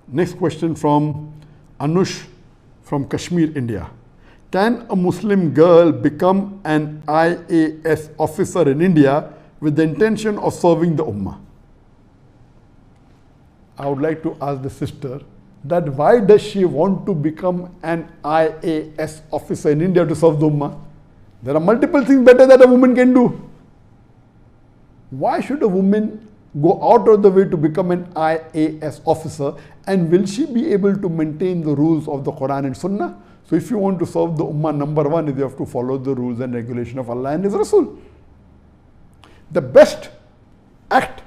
Next question from Anush from Kashmir, India. Can a Muslim girl become an IAS officer in India with the intention of serving the ummah? I would like to ask the sister that why does she want to become an IAS officer in India to serve the ummah? There are multiple things better that a woman can do. Why should a woman go out of the way to become an IAS officer, and will she be able to maintain the rules of the Quran and Sunnah? So if you want to serve the ummah, number one is you have to follow the rules and regulation of Allah and His Rasul. The best act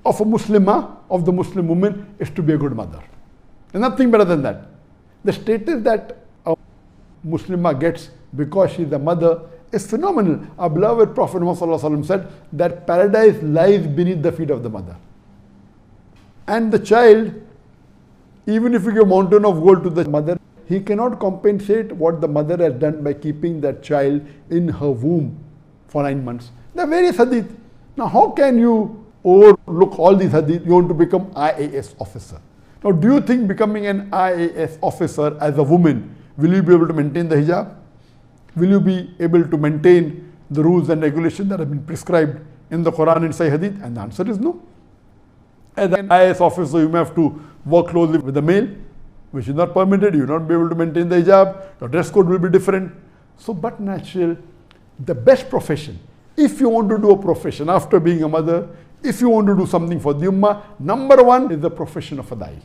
of a Muslimah, of the Muslim woman, is to be a good mother. There's nothing better than that. The status that a Muslimah gets because she is a mother is phenomenal. Our beloved Prophet Muhammad said that paradise lies beneath the feet of the mother. And the child, even if you give a mountain of gold to the mother, he cannot compensate what the mother has done by keeping that child in her womb for 9 months. There are various hadith. Now how can you overlook all these hadith? You want to become IAS officer. Now do you think becoming an IAS officer as a woman, will you be able to maintain the hijab? Will you be able to maintain the rules and regulations that have been prescribed in the Quran and Sahih Hadith? And the answer is no. As an IAS officer, you may have to work closely with the male, which is not permitted. You will not be able to maintain the hijab. Your dress code will be different. So, but natural, the best profession, if you want to do a profession after being a mother, if you want to do something for the ummah, number one is the profession of a da'i.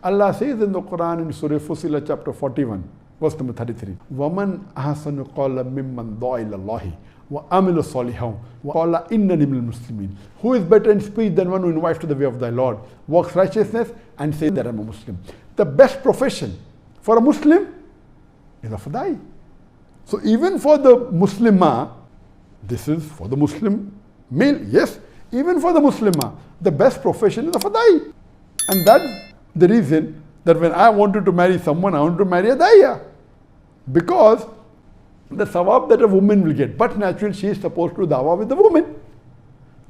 Allah says in the Quran in Surah Fussilat chapter 41, verse number 33, وَمَنْ أَحْسَنُ قَالَ مِمَّنْ دَعَا إِلَى اللَّهِ وَعَمِلَ صَالِحًا وَقَالَ إِنَّنِي مِنَ الْمُسْلِمِينَ. Who is better in speech than one who invites to the way of thy Lord, works righteousness, and says that I am a Muslim? The best profession for a Muslim is of a da'i. So even for the Muslimah, this is for the Muslim male, yes, even for the Muslimah, the best profession is of a da'i. And that's the reason that when I wanted to marry someone, I wanted to marry a da'iyah. Because the sawab that a woman will get, but naturally she is supposed to do dawah with the woman.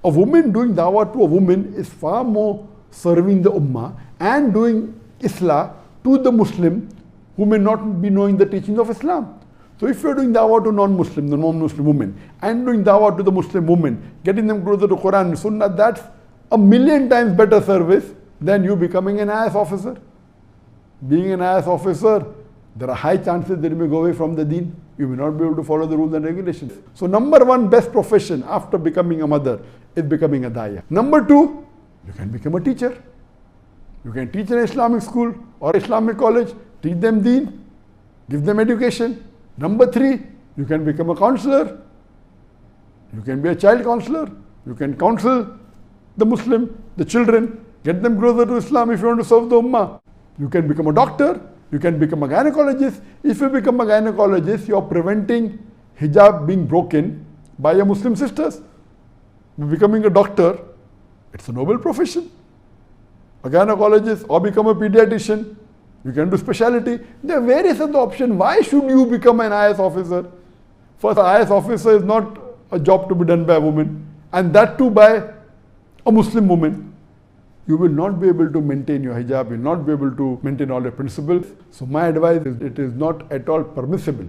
A woman doing dawah to a woman is far more serving the ummah and doing islah to the Muslim who may not be knowing the teachings of Islam. So if you are doing dawah to non-Muslim, the non-Muslim woman, and doing dawah to the Muslim woman, getting them closer to Quran and Sunnah, that's 1,000,000 times better service than you becoming an IAS officer. Being an IAS officer, there are high chances that you may go away from the deen. You may not be able to follow the rules and regulations. So number one best profession after becoming a mother is becoming a da'iyah. Number two, you can become a teacher. You can teach in an Islamic school or Islamic college, teach them deen, give them education. Number three, you can become a counselor. You can be a child counselor. You can counsel the Muslim, the children, get them closer to Islam if you want to serve the ummah. You can become a doctor. You can become a gynecologist. If you become a gynecologist, you are preventing hijab being broken by your Muslim sisters. Becoming a doctor, it's a noble profession. A gynecologist or become a pediatrician. You can do specialty. There are various other options. Why should you become an IAS officer? First, an IAS officer is not a job to be done by a woman, and that too by a Muslim woman. You will not be able to maintain your hijab, you will not be able to maintain all your principles. So my advice is, it is not at all permissible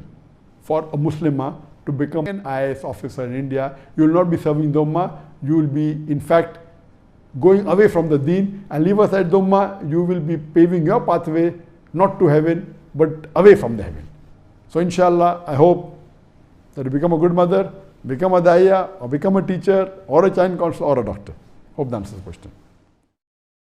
for a Muslimah to become an IAS officer in India. You will not be serving the ummah, you will be in fact going away from the deen, and leave aside the ummah, you will be paving your pathway not to heaven but away from the heaven. So inshallah, I hope that you become a good mother, become a da'iyah, or become a teacher, or a child counselor, or a doctor. Hope that answers the question.